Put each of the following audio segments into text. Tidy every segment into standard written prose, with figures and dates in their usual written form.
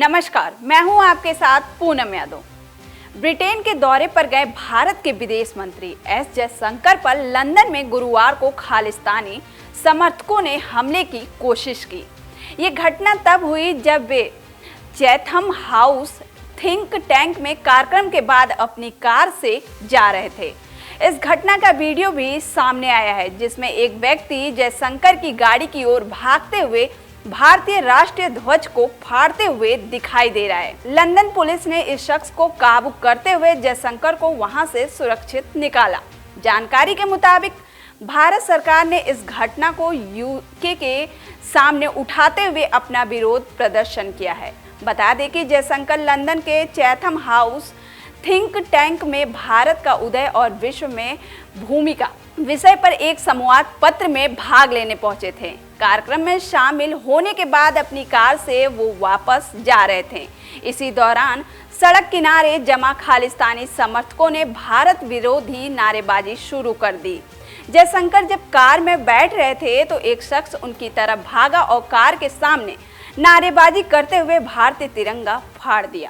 नमस्कार, मैं हूं आपके साथ पूनम यादव। ब्रिटेन के दौरे पर गए भारत के विदेश मंत्री एस जयशंकर पर लंदन में गुरुवार को खालिस्तानी समर्थकों ने हमले की कोशिश की। ये घटना तब हुई जब वे चैथम हाउस थिंक टैंक में कार्यक्रम के बाद अपनी कार से जा रहे थे। इस घटना का वीडियो भी सामने आया है, जिसमें एक व्यक्ति जयशंकर की गाड़ी की ओर भागते हुए भारतीय राष्ट्रीय ध्वज को फाड़ते हुए दिखाई दे रहा है। लंदन पुलिस ने इस शख्स को काबू करते हुए जयशंकर को वहां से सुरक्षित निकाला। जानकारी के मुताबिक भारत सरकार ने इस घटना को यूके के सामने उठाते हुए अपना विरोध प्रदर्शन किया है। बता दें कि जयशंकर लंदन के चैथम हाउस थिंक टैंक में भारत का उदय और विश्व में भूमिका विषय पर एक संवाद पत्र में भाग लेने पहुंचे थे। कार्यक्रम में शामिल होने के बाद अपनी कार से वो वापस जा रहे थे। इसी दौरान सड़क किनारे जमा खालिस्तानी समर्थकों ने भारत विरोधी नारेबाजी शुरू कर दी। जयशंकर जब कार में बैठ रहे थे तो एक शख्स उनकी तरफ भागा और कार के सामने नारेबाजी करते हुए भारतीय तिरंगा फाड़ दिया।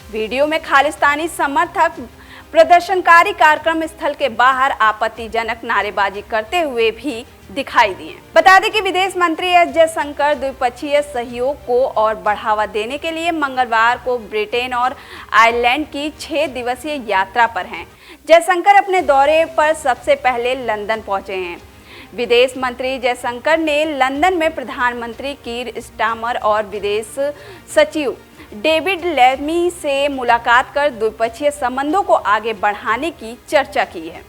वीडियो में खालिस्तानी समर्थक प्रदर्शनकारी कार्यक्रम स्थल के बाहर आपत्तिजनक नारेबाजी करते हुए भी दिखाई दिए। बता दें कि विदेश मंत्री एस जयशंकर द्विपक्षीय सहयोग को और बढ़ावा देने के लिए मंगलवार को ब्रिटेन और आयरलैंड की 6 दिवसीय यात्रा पर हैं। जयशंकर अपने दौरे पर सबसे पहले लंदन पहुंचे हैं। विदेश मंत्री जयशंकर ने लंदन में प्रधानमंत्री कीर स्टारमर और विदेश सचिव डेविड लेमी से मुलाकात कर द्विपक्षीय संबंधों को आगे बढ़ाने की चर्चा की है।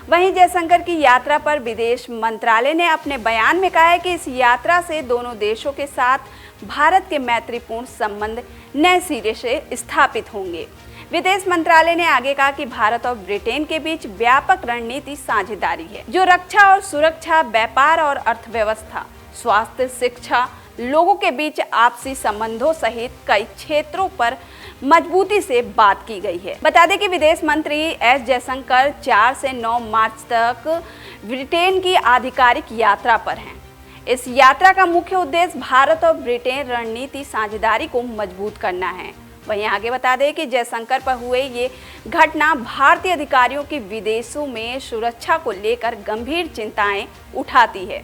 वहीं जयशंकर की यात्रा पर विदेश मंत्रालय ने अपने बयान में कहा है कि इस यात्रा से दोनों देशों के साथ भारत के मैत्रीपूर्ण संबंध नए सिरे से स्थापित होंगे। विदेश मंत्रालय ने आगे कहा कि भारत और ब्रिटेन के बीच व्यापक रणनीति साझेदारी है, जो रक्षा और सुरक्षा, व्यापार और अर्थव्यवस्था, स्वास्थ्य, शिक्षा, लोगों के बीच आपसी संबंधों सहित कई क्षेत्रों पर मजबूती से बात की गई है। बता दें कि विदेश मंत्री एस जयशंकर 4 से 9 मार्च तक ब्रिटेन की आधिकारिक यात्रा पर हैं। इस यात्रा का मुख्य उद्देश्य भारत और ब्रिटेन रणनीति साझेदारी को मजबूत करना है। वहीं आगे बता दें कि जयशंकर पर हुए ये घटना भारतीय अधिकारियों की विदेशों में सुरक्षा को लेकर गंभीर चिंताएं उठाती है।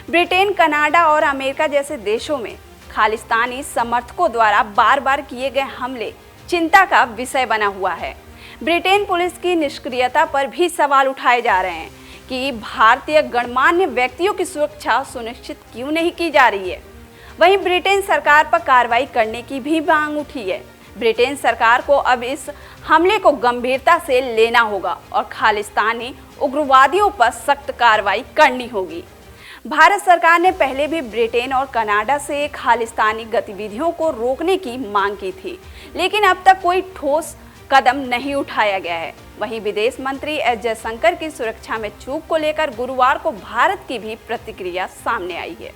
ब्रिटेन, कनाडा और अमेरिका जैसे देशों में खालिस्तानी समर्थकों द्वारा बार बार किए गए हमले चिंता का विषय बना हुआ है। ब्रिटेन पुलिस की निष्क्रियता पर भी सवाल उठाए जा रहे हैं कि भारतीय गणमान्य व्यक्तियों की सुरक्षा सुनिश्चित क्यों नहीं की जा रही है। वहीं ब्रिटेन सरकार पर कार्रवाई करने की भी मांग उठी है। ब्रिटेन सरकार को अब इस हमले को गंभीरता से लेना होगा और खालिस्तानी उग्रवादियों पर सख्त कार्रवाई करनी होगी। भारत सरकार ने पहले भी ब्रिटेन और कनाडा से खालिस्तानी गतिविधियों को रोकने की मांग की थी, लेकिन अब तक कोई ठोस कदम नहीं उठाया गया है। वहीं विदेश मंत्री एस जयशंकर की सुरक्षा में चूक को लेकर गुरुवार को भारत की भी प्रतिक्रिया सामने आई है।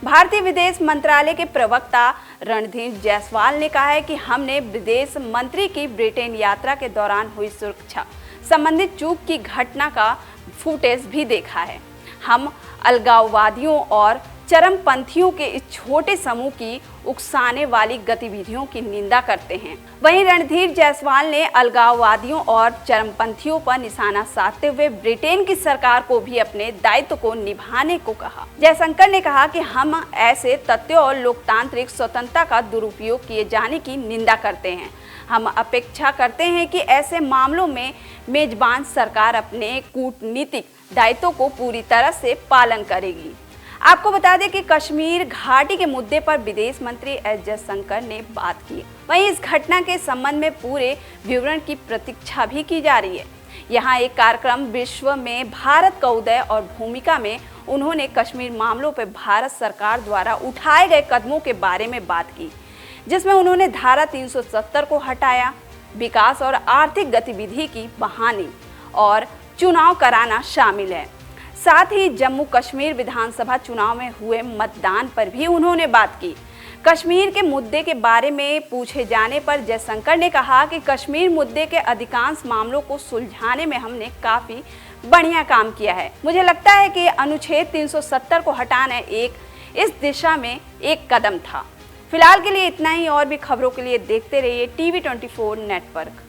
भारतीय विदेश मंत्रालय के प्रवक्ता रणधीर जायसवाल ने कहा है कि हमने विदेश मंत्री की ब्रिटेन यात्रा के दौरान हुई सुरक्षा संबंधित चूक की घटना का फुटेज भी देखा है। हम अलगाववादियों और चरमपंथियों के इस छोटे समूह की उकसाने वाली गतिविधियों की निंदा करते हैं। वहीं रणधीर जायसवाल ने अलगाववादियों और चरमपंथियों पर निशाना साधते हुए ब्रिटेन की सरकार को भी अपने दायित्व को निभाने को कहा। जयशंकर ने कहा कि हम ऐसे तथ्यों और लोकतांत्रिक स्वतंत्रता का दुरुपयोग किए जाने की निंदा करते हैं। हम अपेक्षा करते हैं कि ऐसे मामलों में मेजबान सरकार अपने कूटनीतिक दायित्वों को पूरी तरह से पालन करेगी। आपको बता दें कि कश्मीर घाटी के मुद्दे पर विदेश मंत्री एस जयशंकर ने बात की। वहीं इस घटना के संबंध में पूरे विवरण की प्रतीक्षा भी की जा रही है। यहाँ एक कार्यक्रम विश्व में भारत का उदय और भूमिका में उन्होंने कश्मीर मामलों पर भारत सरकार द्वारा उठाए गए कदमों के बारे में बात की, जिसमें उन्होंने धारा 370 को हटाया, विकास और आर्थिक गतिविधि की बहाली और चुनाव कराना शामिल है। साथ ही जम्मू कश्मीर विधानसभा चुनाव में हुए मतदान पर भी उन्होंने बात की। कश्मीर के मुद्दे के बारे में पूछे जाने पर जयशंकर ने कहा कि कश्मीर मुद्दे के अधिकांश मामलों को सुलझाने में हमने काफ़ी बढ़िया काम किया है। मुझे लगता है कि अनुच्छेद 370 को हटाना इस दिशा में एक कदम था। फिलहाल के लिए इतना ही, और भी खबरों के लिए देखते रहिए TV24 नेटवर्क।